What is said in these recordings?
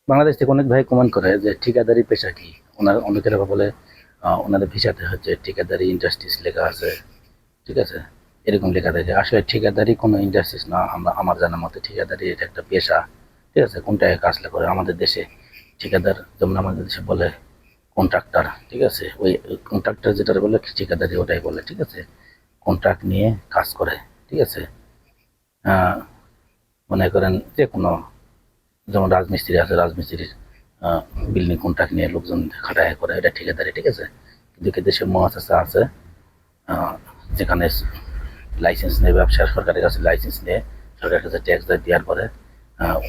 বাংলাদেশ থেকে অনেক ভাই কমেন্ট করে যে ঠিকাদারি পেশা কি। অনেকের আবার বলে ওনাদের ভিসাতে হচ্ছে ঠিকাদারি ইন্ডাস্ট্রিজ লেখা আছে, ঠিক আছে, এরকম লেখা থাকে। আসলে ঠিকাদারি কোনো ইন্ডাস্ট্রিজ না, আমার জানার মতে ঠিকাদারি এটা একটা পেশা, ঠিক আছে। কোনটায় কাজটা করে আমাদের দেশে ঠিকাদার, যেমন আমাদের দেশে বলে কন্ট্রাক্টর, ঠিক আছে, ওই কন্ট্রাক্টর যেটা বলে ঠিকাদারি ওটাই বলে, ঠিক আছে। কন্ট্রাক্ট নিয়ে কাজ করে, ঠিক আছে। আহ, মনে করেন যে কোনো, যেমন রাজমিস্ত্রি আছে, রাজমিস্ত্রির বিল্ডিং কন্ট্রাক্ট নিয়ে লোকজন খাটায় করে, এটা ঠিকাদারি, ঠিক আছে। কিন্তু দেশে মহাশাসা আছে, আহ, যেখানে লাইসেন্স নিয়ে ব্যবসা, সরকারের কাছে লাইসেন্স নিয়ে সরকারের কাছে ট্যাক্স দেওয়ার পরে আহ,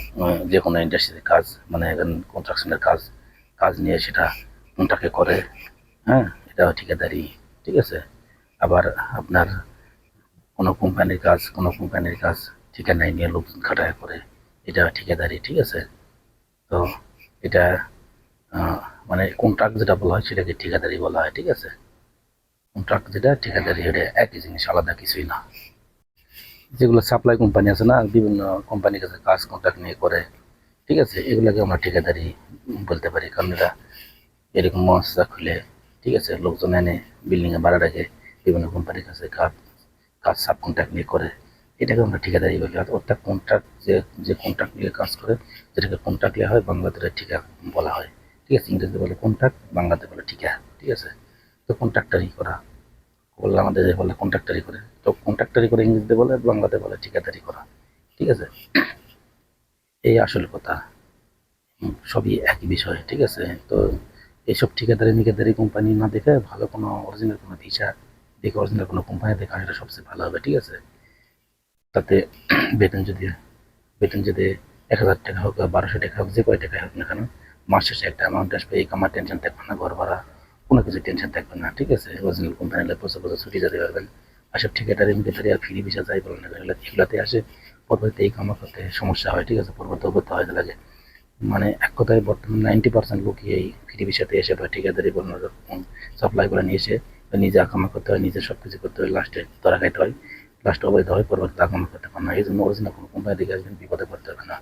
যে কোনো ইন্ডাস্ট্রিতে কাজ, মানে কনস্ট্রাকশনের কাজ কাজ নিয়ে সেটা কন্ট্রাক্টে করে, হ্যাঁ, এটাও ঠিকাদারি, ঠিক আছে। আবার আপনার কোনো কোম্পানির কাজ ঠিকানায় নিয়ে লোকজন খাটায় করে, এটা ঠিকাদারি, ঠিক আছে। তো এটা আহ, মানে কন্ট্রাক্ট যেটা বলা হয় সেটাকে ঠিকাদারি বলা হয়, ঠিক আছে। কন্ট্রাক্ট যেটা ঠিকাদারি, এটা একই জিনিস, আলাদা কিছুই না। যেগুলো সাপ্লাই কোম্পানি আছে না, বিভিন্ন কোম্পানির কাছে কাজ কন্ট্রাক্ট নিয়ে করে, ঠিক আছে, এগুলোকে আমরা ঠিকাদারি বলতে পারি। কারণ এরা এরকম মহাসা খুলে, ঠিক আছে, লোকজন এনে বিল্ডিংয়ে ভাড়া রাখে, বিভিন্ন কোম্পানির কাছে কাজ কাজ সাব কন্ট্রাক্ট নিয়ে করে, এটাকে আমরা ঠিকাদারি বলি। অর্থাৎ কন্ট্রাক্ট, যে কন্ট্রাক্ট নিয়ে কাজ করে, যেটাকে কন্ট্রাক্ট নেওয়া হয়, বাংলাতে ঠিকা বলা হয়, ঠিক আছে। ইংরেজিতে বলে কন্ট্রাক্ট, বাংলাতে বলে ঠিকা, ঠিক আছে। তো কন্ট্রাক্টারি করা বললে আমাদের বলে কন্ট্রাক্টারি করে, তো কন্ট্রাক্টারি করে ইংরেজিতে বলে, বাংলাতে বলে ঠিকাদারি করা, ঠিক আছে। এই আসল কথা, সবই একই বিষয়, ঠিক আছে। তো এইসব ঠিকাদারি মিকাদারি কোম্পানি না দেখে ভালো কোনো অরিজিনাল কোনো ভিসা দেখে, অরিজিনাল কোনো কোম্পানি দেখা, সেটা সবচেয়ে ভালো হবে, ঠিক আছে। তাতে বেতন যদি বেতন যদি 1,000 টাকা হোক বা 1200 টাকা হোক, যে কয় টাকায় হোক না কেন, মাস শেষে একটা অ্যামাউন্ট আসবে, এই কামার টেনশন থাকবে না, ঘর ভাড়া কোনো কিছু টেনশন থাকবে না, ঠিক আছে। অরিজিনাল কোম্পানি হলে বছর বছর ছুটি যেতে পারবেন। আর সব ঠিকাদারি মিকাদারি আর ফ্রি ভিসা যাই বলেন না, এগুলাতে আসে পরবর্তীতে এই কামার করতে সমস্যা হয়, ঠিক আছে, পরবর্তী করতে হয় লাগে। মানে এক কথায় বর্তমানে 90% লোকই এই ফ্রি ভিসাতে এসে বা ঠিকাদারি বলুন সাপ্লাই করে নিয়ে এসে নিজে আকামা করতে হয়, নিজে সব কিছু করতে হয়, লাস্টে ধরা খাইতে হয়, লাস্টে অবৈধ হয়, পরবর্তীতে আকামা করতে পারে না। এই জন্য অরিজিনাল কোনো কোম্পানি দিকে আসবেন, বিপদে পড়তে হবে না।